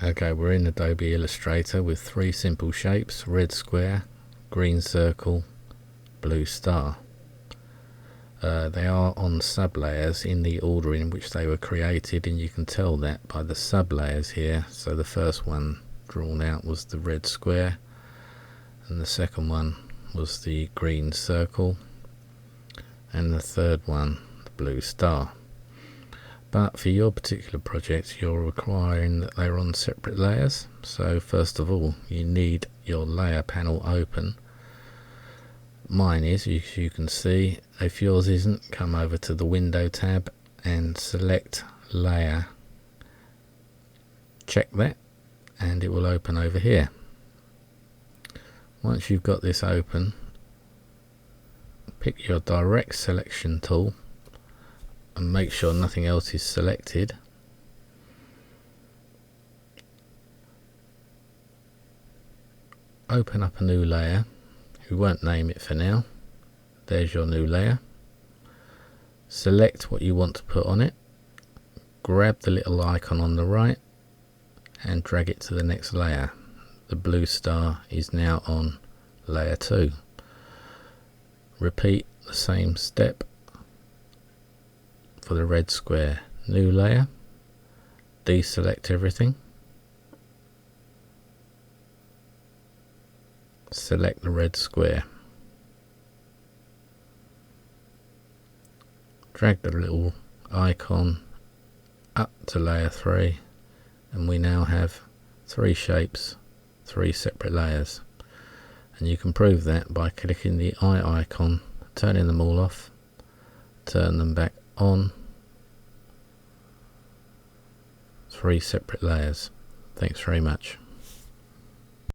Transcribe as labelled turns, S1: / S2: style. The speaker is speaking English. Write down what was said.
S1: Okay, we're in Adobe Illustrator with three simple shapes: red square, green circle, blue star. They are on sub-layers in the order in which they were created, and you can tell that by the sub-layers here. So the first one drawn out was the red square, and the second one was the green circle, and the third one the blue star. But for your particular project, you're requiring that they're on separate layers. So first of all, you need your layer panel open. Mine is, as you can see. If yours isn't, come over to the Window tab and select Layer. Check that, and it will open over here. Once you've got this open, pick your direct selection tool and make sure nothing else is selected. Open up a new layer. We won't name it for now. There's your new layer. Select what you want to put on it. Grab the little icon on the right and drag it to the next layer. The blue star is now on layer 2. Repeat the same step for the red square. New layer, deselect everything, select the red square, drag the little icon up to layer 3, and we now have three shapes, three separate layers. And you can prove that by clicking the eye icon, turning them all off, turn them back on. Three separate layers. Thanks very much.